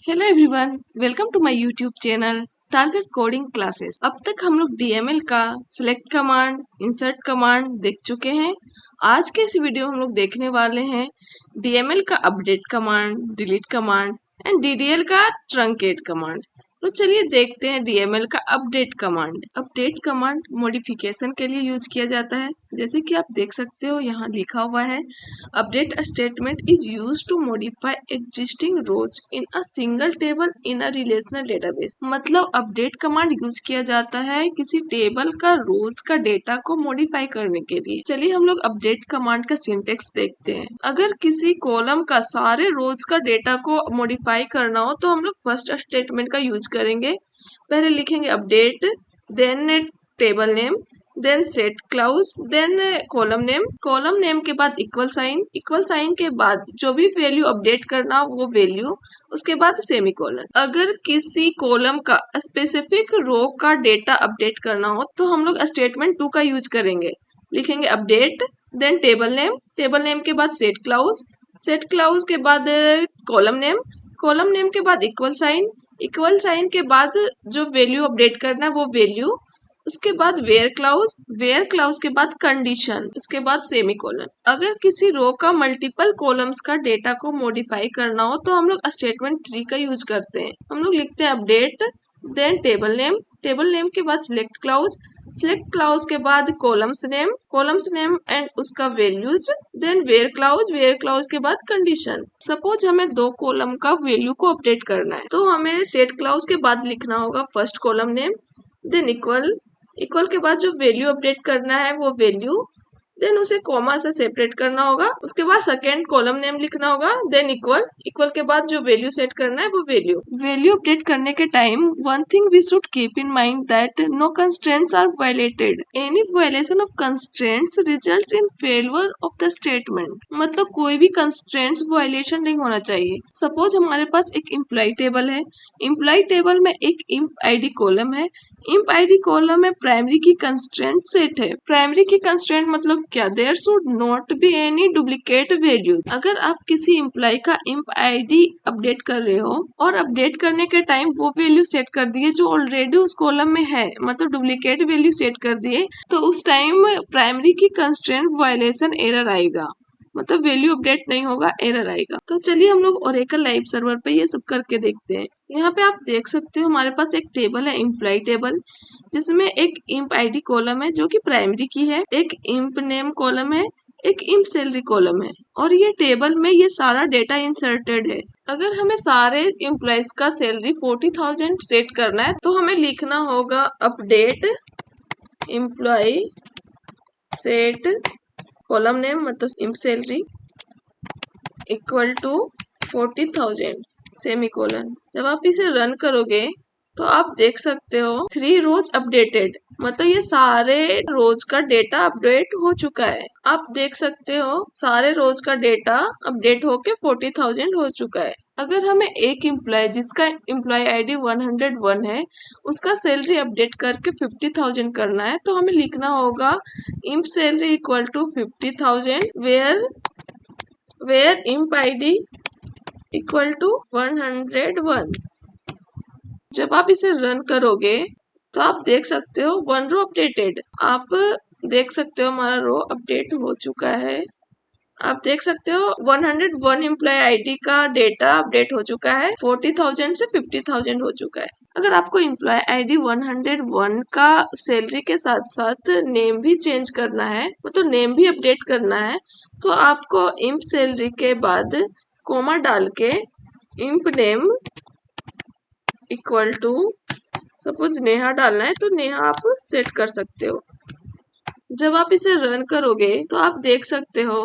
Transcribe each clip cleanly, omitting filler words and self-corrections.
Hello everyone, welcome to my YouTube channel target coding classes. अब तक हम लोग डीएमएल का सिलेक्ट कमांड, इंसर्ट कमांड देख चुके हैं। आज के इस वीडियो में हम लोग देखने वाले हैं डीएमएल का update command, delete command and DDL का ट्रंकेट कमांड। तो चलिए देखते हैं डीएमएल का update command. Update command modification के लिए यूज किया जाता है। जैसे कि आप देख सकते हो यहाँ लिखा हुआ है, update statement is used to modify existing rows in a single table in a relational database. मतलब अपडेट कमांड यूज किया जाता है किसी टेबल का रोज का डेटा को मॉडिफाई करने के लिए। चलिए हम लोग अपडेट कमांड का सिंटेक्स देखते हैं। अगर किसी कॉलम का सारे रोज का डेटा को मॉडिफाई करना हो तो हम लोग फर्स्ट स्टेटमेंट का यूज करेंगे। पहले लिखेंगे update, then table name, then set clause, then column name के बाद इक्वल साइन के बाद जो भी वैल्यू अपडेट करना वो वैल्यू, उसके बाद सेमीकोलन। अगर किसी कॉलम का स्पेसिफिक रो का डेटा अपडेट करना हो तो हम लोग स्टेटमेंट 2 का यूज करेंगे। लिखेंगे अपडेट, देन टेबल नेम के बाद सेट क्लाउज के बाद कॉलम नेम के बाद इक्वल साइन के बाद जो वैल्यू अपडेट करना है वो वैल्यू, उसके बाद वेयर क्लाउज के बाद कंडीशन, उसके बाद सेमीकोलन। अगर किसी रो का मल्टीपल कॉलम्स का डेटा को मॉडिफाई करना हो तो हम लोग स्टेटमेंट 3 का यूज करते हैं। हम लोग लिखते हैं अपडेट, देन टेबल नेम के बाद सिलेक्ट क्लाउज के बाद कॉलम्स नेम एंड उसका वैल्यूज, देन वेयर क्लाउज के बाद कंडीशन। सपोज हमें 2 कॉलम का वैल्यू को अपडेट करना है तो हमें सेट क्लाउज के बाद लिखना होगा first column name, than equal के बाद जो वैल्यू अपडेट करना है वो वैल्यू, देन उसे कॉमा से सेपरेट करना होगा। उसके बाद सेकेंड कॉलम नेम लिखना होगा, देन इक्वल के बाद जो वैल्यू सेट करना है वो वैल्यू अपडेट करने के time one thing we should keep in mind that no constraints are violated. Any violation of constraints results in failure of the statement. मतलब कोई भी कंस्ट्रेंट्स वायलेशन नहीं होना चाहिए। सपोज हमारे पास एक एम्प्लॉय टेबल है, एम्प्लॉय टेबल में एक इम्प आईडी कॉलम है, इम्प आईडी कॉलम में प्राइमरी की कंस्ट्रेंट सेट है। प्राइमरी की कंस्ट्रेंट मतलब क्या, there should not be any duplicate value. अगर आप किसी एम्प्लॉय का इम्प आईडी अपडेट कर रहे हो और अपडेट करने के टाइम वो वैल्यू सेट कर दिए जो ऑलरेडी उस कॉलम में है, मतलब डुप्लीकेट वैल्यू सेट कर दिए, तो उस time primary key constraint violation error आएगा, मतलब वैल्यू अपडेट नहीं होगा, एरर आएगा। तो चलिए हम लोग ओरेकल लाइव सर्वर पे ये सब करके देखते हैं। यहाँ पे आप देख सकते हो हमारे पास एक टेबल है, एम्प्लॉय टेबल, जिसमें एक इम्प आईडी कॉलम है जो कि प्राइमरी की है, एक इम्प नेम कॉलम है, एक इम्प सैलरी कॉलम है, और ये टेबल में ये सारा डेटा इंसर्टेड है। अगर हमें सारे एम्प्लॉयज का सैलरी 40,000 सेट करना है तो हमें लिखना होगा update employ set column name मतलब emp salary equal to 40,000 semicolon. जब आप इसे रन करोगे तो आप देख सकते हो 3 रोज अपडेटेड, मतलब ये सारे रोज का डेटा अपडेट हो चुका है। आप देख सकते हो सारे रोज का डेटा अपडेट होके 40,000 हो चुका है। अगर हमें एक एम्प्लॉय जिसका एम्प्लॉय आईडी 101 है उसका सैलरी अपडेट करके 50,000 करना है तो हमें लिखना होगा emp salary equal to 50,000 where emp ID equal to 101। जब आप इसे रन करोगे तो आप देख सकते हो 1 रो अपडेटेड। आप देख सकते हो हमारा रो अपडेट हो चुका है। आप देख सकते हो 101 एम्प्लॉय आईडी का डेटा अपडेट हो चुका है, 40,000 से 50,000 हो चुका है। अगर आपको एम्प्लॉय आईडी 101 का सैलरी के साथ साथ नेम भी चेंज करना है, मतलब नेम भी अपडेट करना है, तो आपको इम्प सैलरी के बाद कोमा डाल के emp name equal to suppose Neha डालना है तो नेहा आप सेट कर सकते हो। जब आप इसे रन करोगे तो आप देख सकते हो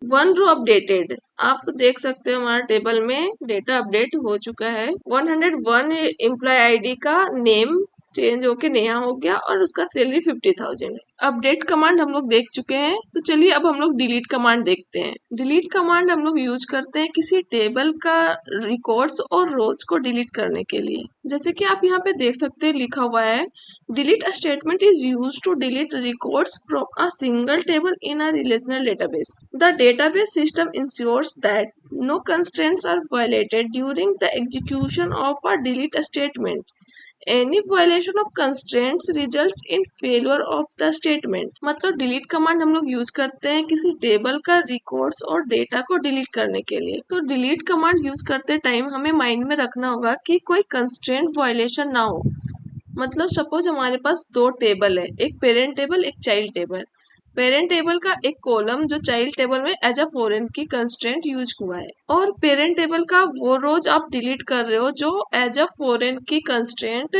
1 रो अपडेटेड। आप देख सकते हो हमारा टेबल में डेटा अपडेट हो चुका है। 101 एम्प्लॉय आईडी का नेम चेंज होके नेहा हो गया और उसका सैलरी 50,000 है। अपडेट कमांड हम लोग देख चुके हैं, तो चलिए अब हम लोग डिलीट कमांड देखते हैं। डिलीट कमांड हम लोग यूज करते हैं किसी टेबल का रिकॉर्ड्स और रोज को डिलीट करने के लिए। जैसे कि आप यहाँ पे देख सकते हैं लिखा हुआ है, delete a statement is use to delete records from a single table in a relational database. The database system ensures that no constraints are violated during the execution of a delete statement. Any violation of constraints results in failure of the statement. मतलब delete command हम लोग use करते हैं किसी table का records और data को delete करने के लिए। तो डिलीट कमांड यूज करते टाइम हमें माइंड में रखना होगा कि कोई कंस्ट्रेंट वायलेशन ना हो। मतलब सपोज हमारे पास दो टेबल है, एक पेरेंट टेबल एक चाइल्ड टेबल। पेरेंट टेबल का एक कॉलम जो चाइल्ड टेबल में एज अ फॉरेन की कंस्ट्रेंट यूज हुआ है, और पेरेंट टेबल का वो रोज आप डिलीट कर रहे हो जो एज अ फॉरेन की कंस्ट्रेंट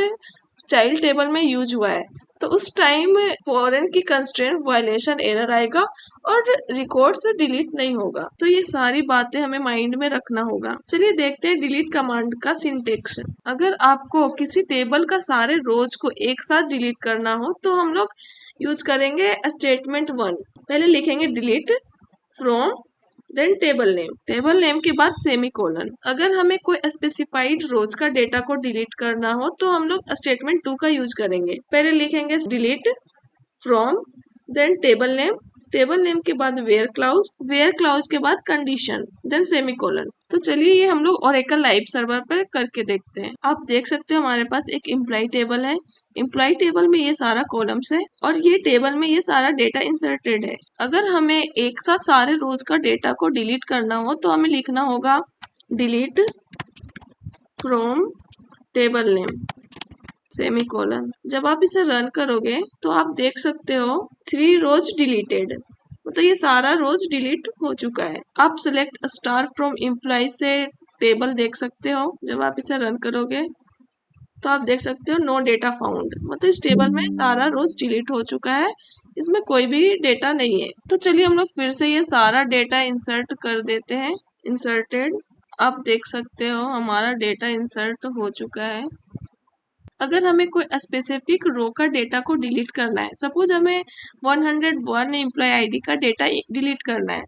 चाइल्ड टेबल में यूज हुआ है। तो उस टाइम फॉरेन की कंस्ट्रेंट वायलेशन एरर आएगा और रिकॉर्ड से डिलीट नहीं होगा। तो ये सारी बातें हमें माइंड में रखना होगा। चलिए देखते हैं डिलीट कमांड का सिंटेक्स। अगर आपको किसी टेबल का सारे रोज को एक साथ डिलीट करना हो तो हम लोग यूज करेंगे स्टेटमेंट 1। पहले लिखेंगे delete from, then table name के बाद सेमीकोलन। अगर हमें कोई स्पेसिफाइड रोज का डेटा को डिलीट करना हो तो हम लोग स्टेटमेंट 2 का यूज करेंगे। पहले लिखेंगे delete from, then table name के बाद वेयर क्लाउज के बाद कंडीशन, देन सेमीकोलन। तो चलिए ये हम लोग ओरेकल लाइव सर्वर पर करके देखते हैं। आप देख सकते हो हमारे पास एक एम्प्लॉय टेबल है। एम्प्लॉय टेबल में ये सारा कॉलम्स है और ये टेबल में ये सारा डेटा इंसर्टेड है। अगर हमें एक साथ सारे रोज का डेटा को डिलीट करना हो तो हमें लिखना होगा delete from table name semicolon. जब आप इसे रन करोगे तो आप देख सकते हो 3 रोज डिलीटेड, मतलब ये सारा रोज डिलीट हो चुका है। आप सिलेक्ट स्टार फ्रॉम एम्प्लॉय से टेबल देख सकते हो। जब आप इसे रन करोगे तो आप देख सकते हो नो डेटा फाउंड, मतलब इस टेबल में सारा रोज डिलीट हो चुका है, इसमें कोई भी डेटा नहीं है। तो चलिए हम लोग फिर से ये सारा डेटा इंसर्ट कर देते हैं। इंसर्टेड, आप देख सकते हो हमारा डेटा इंसर्ट हो चुका है। अगर हमें कोई स्पेसिफिक रो का डेटा को डिलीट करना है, सपोज हमें 101 एम्प्लॉय आईडी का डेटा डिलीट करना है,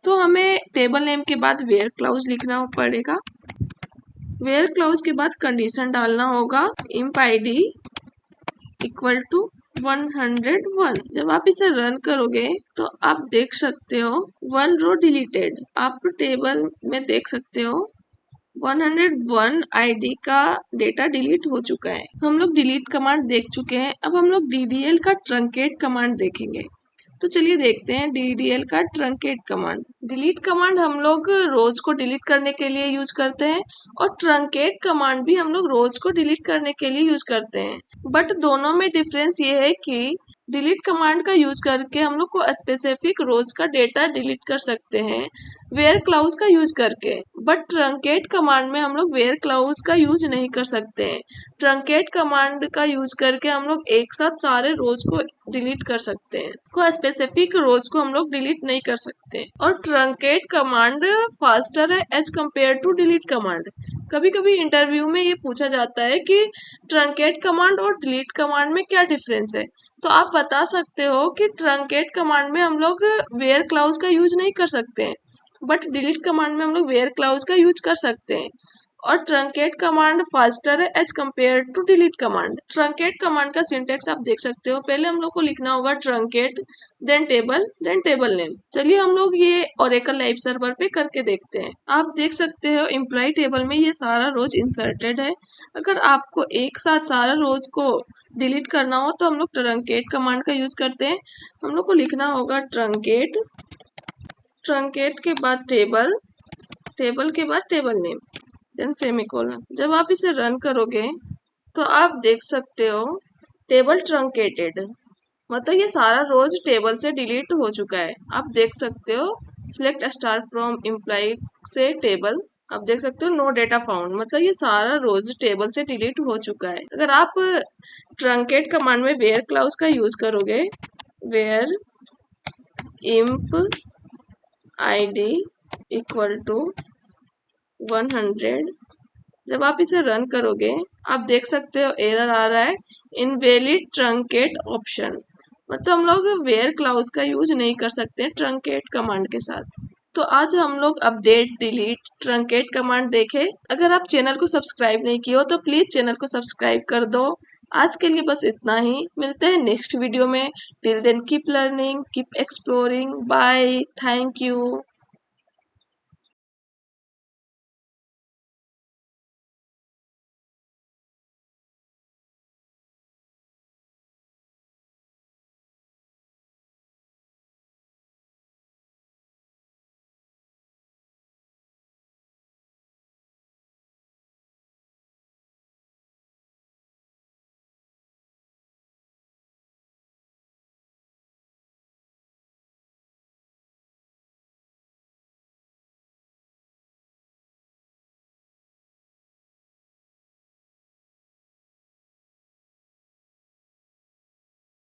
तो हमें टेबल नेम के बाद वेयर क्लाउज लिखना पड़ेगा। वेयर क्लाउज के बाद कंडीशन डालना होगा imp id इक्वल टू 101। जब आप इसे रन करोगे तो आप देख सकते हो 1 रो डिलीटेड। आप टेबल में देख सकते हो 101 आईडी का डेटा डिलीट हो चुका है। हम लोग डिलीट कमांड देख चुके हैं, अब हम लोग DDL का ट्रंकेट कमांड देखेंगे। तो चलिए देखते हैं DDL का ट्रंकेट कमांड। डिलीट कमांड हम लोग रोज को डिलीट करने के लिए यूज करते हैं और ट्रंकेट कमांड भी हम लोग रोज को डिलीट करने के लिए यूज करते हैं। बट दोनों में डिफरेंस ये है कि डिलीट कमांड का यूज करके हम लोग को स्पेसिफिक रोज का डेटा डिलीट कर सकते हैं वेयर क्लाउज का यूज करके, बट ट्रंकेट कमांड में हम लोग वेयर क्लाउज का यूज नहीं कर सकते हैं। ट्रंकेट कमांड का यूज करके हम लोग एक साथ सारे रोज को डिलीट कर सकते हैं, कोई स्पेसिफिक रोज को हम लोग डिलीट नहीं कर सकते। और ट्रंकेट कमांड फास्टर है as compare to delete command. कभी कभी इंटरव्यू में ये पूछा जाता है कि ट्रंकेट कमांड और डिलीट कमांड में क्या डिफरेंस है, तो आप बता सकते हो कि ट्रंकेट कमांड में हम लोग वेयर क्लाउज का यूज नहीं कर सकते हैं, बट डिलीट कमांड में हम लोग वेयर क्लाउज का यूज कर सकते हैं। और ट्रंकेट कमांड फास्टर है as compare to delete command. Truncate command का सिंटेक्स आप देख सकते हो। पहले हम लोग को लिखना होगा ट्रंकेट, देन टेबल नेम। चलिए हम लोग ये ओरेकल लाइव सर्वर पे करके देखते हैं। आप देख सकते हो एम्प्लॉय टेबल में ये सारा रोज इंसर्टेड है। अगर आपको एक साथ सारा रोज को डिलीट करना हो तो हम लोग ट्रंकेट कमांड का यूज करते हैं। हम लोग को लिखना होगा ट्रंकेट के बाद टेबल के बाद टेबल नेम, देन सेमीकोलन। जब आप इसे रन करोगे तो आप देख सकते हो टेबल ट्रंकेटेड, मतलब ये सारा रोज टेबल से डिलीट हो चुका है। आप देख सकते हो सिलेक्ट स्टार फ्रॉम एम्प्लॉय से टेबल, आप देख सकते हो नो डेटा फाउंड, मतलब ये सारा रोज टेबल से डिलीट हो चुका है। अगर आप ट्रंकेट कमांड में वेयर क्लाउज का यूज करोगे, where imp id equal to 100, जब आप इसे रन करोगे आप देख सकते हो एरर आ रहा है, इनवैलिड ट्रंकेट ऑप्शन। मतलब हम लोग वेयर क्लाउज का यूज नहीं कर सकते ट्रंकेट कमांड के साथ। तो आज हम लोग अपडेट डिलीट ट्रंकेट कमांड देखे। अगर आप चैनल को सब्सक्राइब नहीं किए हो तो प्लीज चैनल को सब्सक्राइब कर दो। आज के लिए बस इतना ही, मिलते हैं नेक्स्ट वीडियो में। Till then keep learning, keep exploring, bye, thank you.